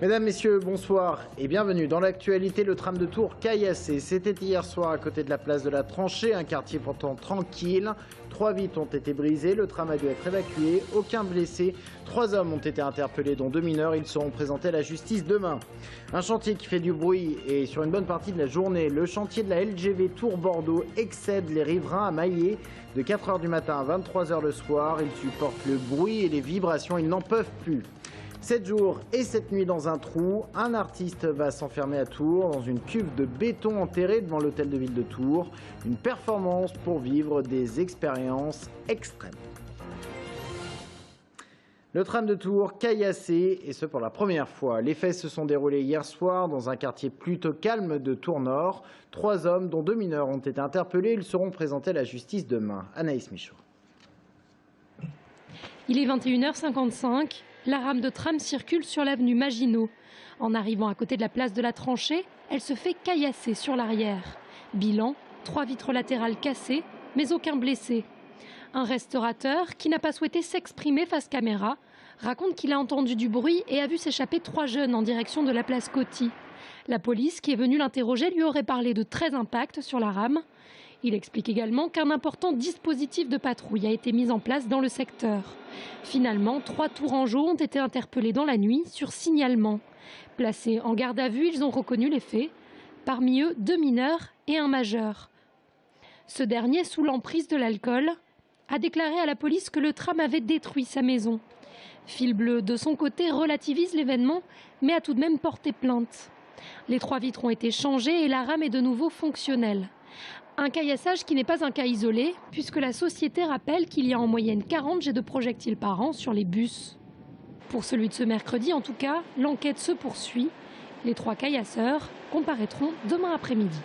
Mesdames, Messieurs, bonsoir et bienvenue dans l'actualité. Le tram de Tours caillassé. C'était hier soir à côté de la place de la Tranchée, un quartier pourtant tranquille. 3 vitres ont été brisées, le tram a dû être évacué, aucun blessé. 3 hommes ont été interpellés, dont 2 mineurs. Ils seront présentés à la justice demain. Un chantier qui fait du bruit et sur une bonne partie de la journée. Le chantier de la LGV Tours-Bordeaux excède les riverains à Maillé. De 4 h du matin à 23 h le soir, ils supportent le bruit et les vibrations, ils n'en peuvent plus. 7 jours et 7 nuits dans un trou, un artiste va s'enfermer à Tours dans une cuve de béton enterrée devant l'hôtel de ville de Tours. Une performance pour vivre des expériences extrêmes. Le tram de Tours caillassé, et ce pour la première fois. Les faits se sont déroulés hier soir dans un quartier plutôt calme de Tours-Nord. 3 hommes, dont 2 mineurs, ont été interpellés. Ils seront présentés à la justice demain. Anaïs Michaud. Il est 21 h 55. La rame de tram circule sur l'avenue Maginot. En arrivant à côté de la place de la Tranchée, elle se fait caillasser sur l'arrière. Bilan, 3 vitres latérales cassées, mais aucun blessé. Un restaurateur, qui n'a pas souhaité s'exprimer face caméra, raconte qu'il a entendu du bruit et a vu s'échapper 3 jeunes en direction de la place Coty. La police, qui est venue l'interroger, lui aurait parlé de 13 impacts sur la rame. Il explique également qu'un important dispositif de patrouille a été mis en place dans le secteur. Finalement, 3 Tourangeaux ont été interpellés dans la nuit sur signalement. Placés en garde à vue, ils ont reconnu les faits. Parmi eux, 2 mineurs et un majeur. Ce dernier, sous l'emprise de l'alcool, a déclaré à la police que le tram avait détruit sa maison. Fil Bleu, de son côté, relativise l'événement, mais a tout de même porté plainte. Les 3 vitres ont été changées et la rame est de nouveau fonctionnelle. Un caillassage qui n'est pas un cas isolé, puisque la société rappelle qu'il y a en moyenne 40 jets de projectiles par an sur les bus. Pour celui de ce mercredi, en tout cas, l'enquête se poursuit. Les 3 caillasseurs comparaîtront demain après-midi.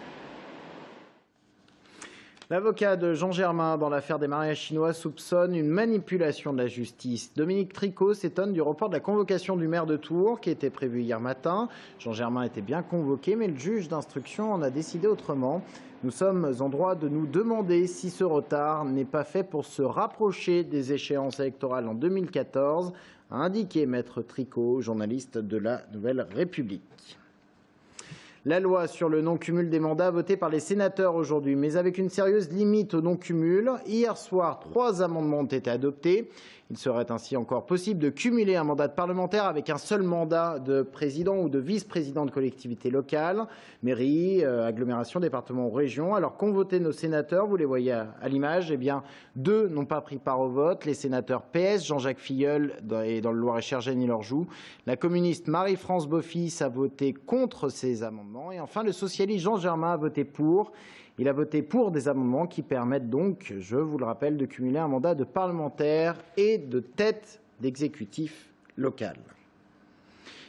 L'avocat de Jean Germain dans l'affaire des mariages chinois soupçonne une manipulation de la justice. Dominique Tricot s'étonne du report de la convocation du maire de Tours qui était prévu hier matin. Jean Germain était bien convoqué, mais le juge d'instruction en a décidé autrement. Nous sommes en droit de nous demander si ce retard n'est pas fait pour se rapprocher des échéances électorales en 2014, a indiqué Maître Tricot, journaliste de la Nouvelle République. La loi sur le non-cumul des mandats votée par les sénateurs aujourd'hui, mais avec une sérieuse limite au non-cumul. Hier soir, 3 amendements ont été adoptés. Il serait ainsi encore possible de cumuler un mandat de parlementaire avec un seul mandat de président ou de vice-président de collectivité locale, mairie, agglomération, département ou région. Alors qu'ont voté nos sénateurs, vous les voyez à l'image, eh bien 2 n'ont pas pris part au vote. Les sénateurs PS, Jean-Jacques Filleul et dans le Loir-et-Cher, Jenny Lorjou. La communiste Marie-France Beaufils a voté contre ces amendements. Et enfin, le socialiste Jean Germain a voté pour. Il a voté pour des amendements qui permettent donc, je vous le rappelle, de cumuler un mandat de parlementaire et de tête d'exécutif local.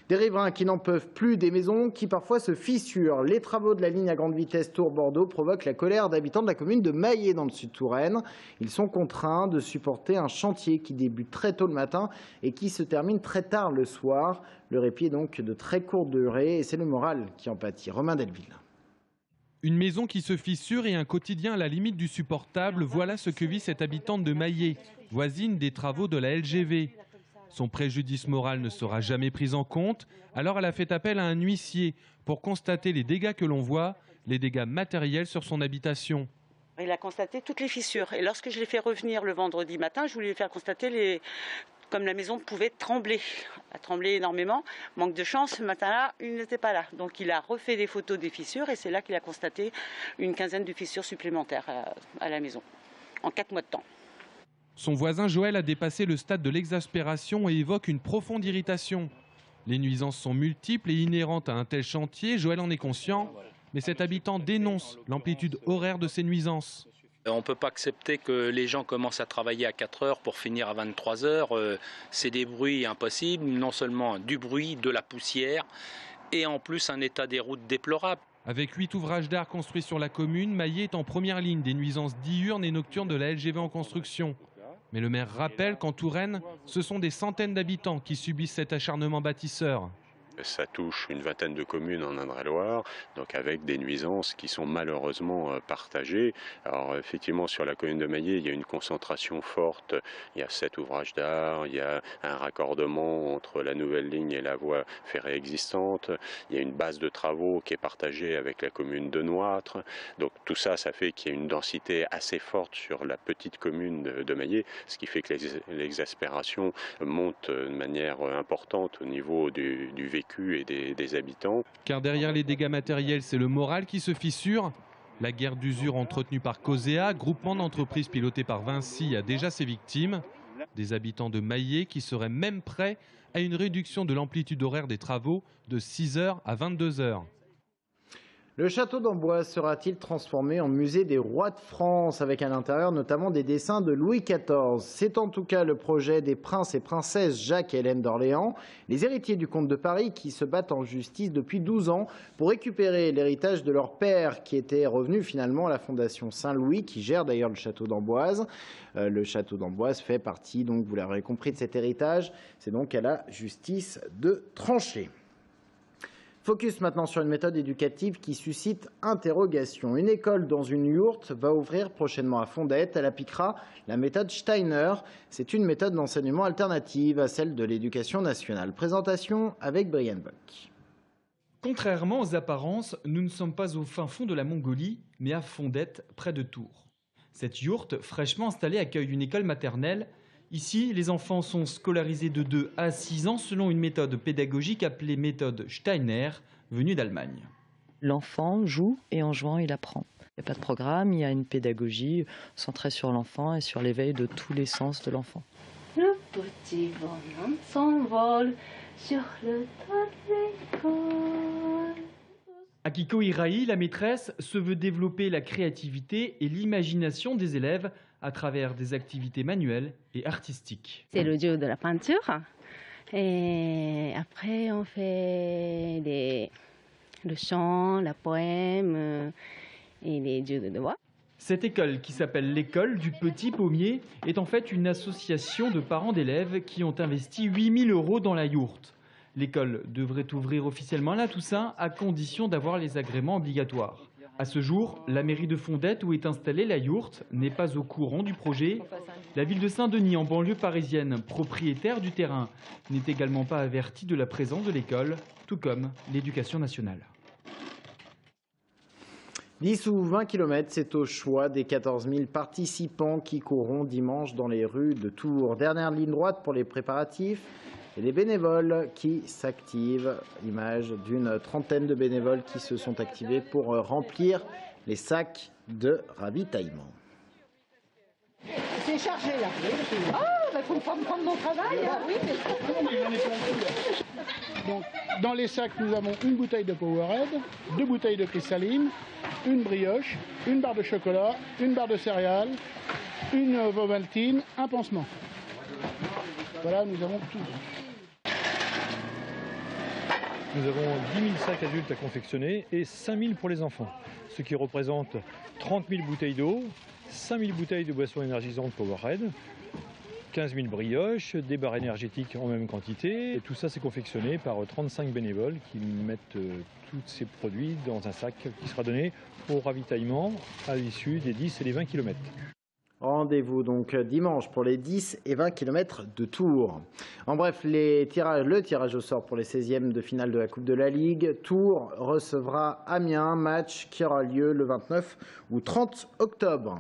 Des riverains qui n'en peuvent plus, des maisons qui parfois se fissurent. Les travaux de la ligne à grande vitesse Tours-Bordeaux provoquent la colère d'habitants de la commune de Maillé dans le sud Touraine. Ils sont contraints de supporter un chantier qui débute très tôt le matin et qui se termine très tard le soir. Le répit est donc de très courte durée et c'est le moral qui en pâtit. Romain Delville. Une maison qui se fissure et un quotidien à la limite du supportable, voilà ce que vit cette habitante de Maillé, voisine des travaux de la LGV. Son préjudice moral ne sera jamais pris en compte, alors elle a fait appel à un huissier pour constater les dégâts que l'on voit, les dégâts matériels sur son habitation. Il a constaté toutes les fissures et lorsque je l'ai fait revenir le vendredi matin, je voulais lui faire constater comme la maison pouvait trembler. Elle tremblait énormément. Manque de chance, ce matin-là, il n'était pas là. Donc il a refait des photos des fissures et c'est là qu'il a constaté une quinzaine de fissures supplémentaires à la maison, en 4 mois de temps. Son voisin Joël a dépassé le stade de l'exaspération et évoque une profonde irritation. Les nuisances sont multiples et inhérentes à un tel chantier, Joël en est conscient, mais cet habitant dénonce l'amplitude horaire de ces nuisances. On ne peut pas accepter que les gens commencent à travailler à 4 heures pour finir à 23 heures. C'est des bruits impossibles, non seulement du bruit, de la poussière et en plus un état des routes déplorable. Avec 8 ouvrages d'art construits sur la commune, Maillé est en première ligne des nuisances diurnes et nocturnes de la LGV en construction. Mais le maire rappelle qu'en Touraine, ce sont des centaines d'habitants qui subissent cet acharnement bâtisseur. Ça touche une vingtaine de communes en Indre-et-Loire, donc avec des nuisances qui sont malheureusement partagées. Alors effectivement, sur la commune de Maillé, il y a une concentration forte. Il y a 7 ouvrages d'art, il y a un raccordement entre la nouvelle ligne et la voie ferrée existante. Il y a une base de travaux qui est partagée avec la commune de Nouâtre. Donc tout ça, ça fait qu'il y a une densité assez forte sur la petite commune de Maillé, ce qui fait que l'exaspération monte de manière importante au niveau du vécu et des habitants. Car derrière les dégâts matériels, c'est le moral qui se fissure. La guerre d'usure entretenue par COSEA, groupement d'entreprises piloté par Vinci, a déjà ses victimes. Des habitants de Maillé qui seraient même prêts à une réduction de l'amplitude horaire des travaux de 6h à 22h. Le château d'Amboise sera-t-il transformé en musée des rois de France, avec à l'intérieur notamment des dessins de Louis XIV? C'est en tout cas le projet des princes et princesses Jacques et Hélène d'Orléans, les héritiers du comte de Paris qui se battent en justice depuis 12 ans pour récupérer l'héritage de leur père qui était revenu finalement à la Fondation Saint-Louis, qui gère d'ailleurs le château d'Amboise. Le château d'Amboise fait partie, donc vous l'aurez compris, de cet héritage. C'est donc à la justice de trancher. Focus maintenant sur une méthode éducative qui suscite interrogation. Une école dans une yourte va ouvrir prochainement à Fondettes. Elle appliquera la méthode Steiner. C'est une méthode d'enseignement alternative à celle de l'éducation nationale. Présentation avec Brian Bock. Contrairement aux apparences, nous ne sommes pas au fin fond de la Mongolie, mais à Fondettes, près de Tours. Cette yourte, fraîchement installée, accueille une école maternelle. Ici, les enfants sont scolarisés de 2 à 6 ans selon une méthode pédagogique appelée méthode Steiner, venue d'Allemagne. L'enfant joue et en jouant, il apprend. Il n'y a pas de programme, il y a une pédagogie centrée sur l'enfant et sur l'éveil de tous les sens de l'enfant. Le petit bonhomme s'envole sur le toit de l'école. Akiko Hirai, la maîtresse, se veut développer la créativité et l'imagination des élèves à travers des activités manuelles et artistiques. C'est le jeu de la peinture. Et après, on fait le chant, la poème et les jeux de doigts. Cette école, qui s'appelle l'école du Petit Pommier, est en fait une association de parents d'élèves qui ont investi 8 000 € dans la yourte. L'école devrait ouvrir officiellement à la Toussaint à condition d'avoir les agréments obligatoires. À ce jour, la mairie de Fondettes, où est installée la yourte, n'est pas au courant du projet. La ville de Saint-Denis, en banlieue parisienne, propriétaire du terrain, n'est également pas avertie de la présence de l'école, tout comme l'éducation nationale. 10 ou 20 km, c'est au choix des 14 000 participants qui courront dimanche dans les rues de Tours. Dernière ligne droite pour les préparatifs. Et les bénévoles qui s'activent, image d'une trentaine de bénévoles qui se sont activés pour remplir les sacs de ravitaillement. C'est chargé là. Oh, il faut pas me prendre mon travail. Oui, mais... Donc, dans les sacs, nous avons une bouteille de Powerade, 2 bouteilles de cristalline, une brioche, une barre de chocolat, une barre de céréales, une Ovaltine, un pansement. Voilà, nous avons tout. Nous avons 10 000 sacs adultes à confectionner et 5 000 pour les enfants, ce qui représente 30 000 bouteilles d'eau, 5 000 bouteilles de boissons énergisantes Powerade, 15 000 brioches, des barres énergétiques en même quantité. Et tout ça, c'est confectionné par 35 bénévoles qui mettent tous ces produits dans un sac qui sera donné au ravitaillement à l'issue des 10 et les 20 km. Rendez-vous donc dimanche pour les 10 et 20 km de Tours. En bref, le tirage au sort pour les 16e de finale de la Coupe de la Ligue. Tours recevra Amiens, match qui aura lieu le 29 ou 30 octobre.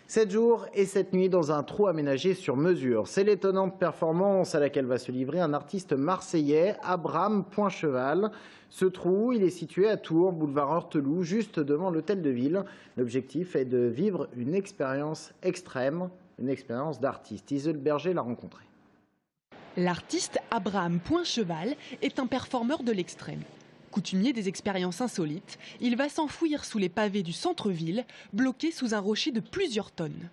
7 jours et 7 nuits dans un trou aménagé sur mesure. C'est l'étonnante performance à laquelle va se livrer un artiste marseillais, Abraham Poincheval. Ce trou, il est situé à Tours, boulevard Horteloup, juste devant l'hôtel de ville. L'objectif est de vivre une expérience extrême, une expérience d'artiste. Isolde Berger l'a rencontré. L'artiste Abraham Poincheval est un performeur de l'extrême. Coutumier des expériences insolites, il va s'enfouir sous les pavés du centre-ville, bloqué sous un rocher de plusieurs tonnes.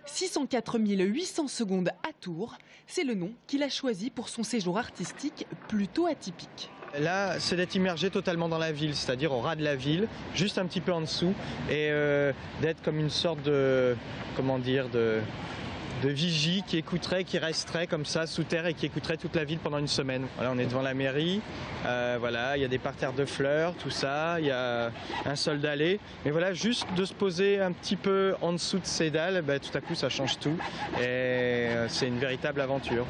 604 800 secondes à Tours, c'est le nom qu'il a choisi pour son séjour artistique plutôt atypique. Là, c'est d'être immergé totalement dans la ville, c'est-à-dire au ras de la ville, juste un petit peu en dessous, et d'être comme une sorte de, comment dire, vigie qui écouterait, qui resterait comme ça sous terre et qui écouterait toute la ville pendant une semaine. Voilà, on est devant la mairie, voilà, il y a des parterres de fleurs, tout ça, il y a un sol d'allée. Mais voilà, juste de se poser un petit peu en dessous de ces dalles, tout à coup ça change tout et c'est une véritable aventure.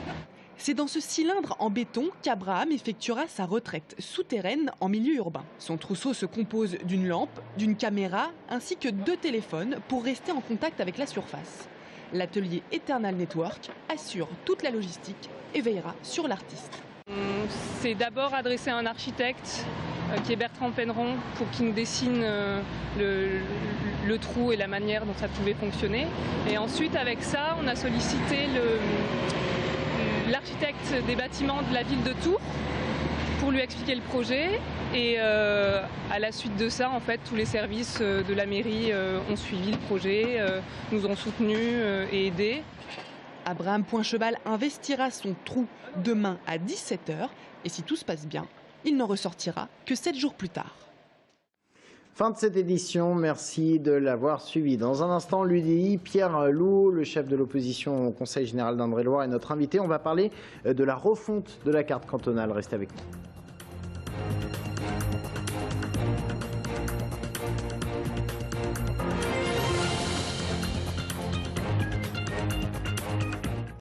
C'est dans ce cylindre en béton qu'Abraham effectuera sa retraite souterraine en milieu urbain. Son trousseau se compose d'une lampe, d'une caméra ainsi que 2 téléphones pour rester en contact avec la surface. L'atelier Eternal Network assure toute la logistique et veillera sur l'artiste. C'est d'abord adressé à un architecte qui est Bertrand Penneron pour qu'il nous dessine le trou et la manière dont ça pouvait fonctionner. Et ensuite avec ça on a sollicité l'architecte des bâtiments de la ville de Tours pour lui expliquer le projet et à la suite de ça en fait tous les services de la mairie ont suivi le projet, nous ont soutenus et aidés. Abraham Poincheval investira son trou demain à 17 h et si tout se passe bien, il n'en ressortira que 7 jours plus tard. Fin de cette édition, merci de l'avoir suivi. Dans un instant, l'UDI, Pierre Loup, le chef de l'opposition au Conseil général d'Indre-et-Loire, est notre invité. On va parler de la refonte de la carte cantonale. Restez avec nous.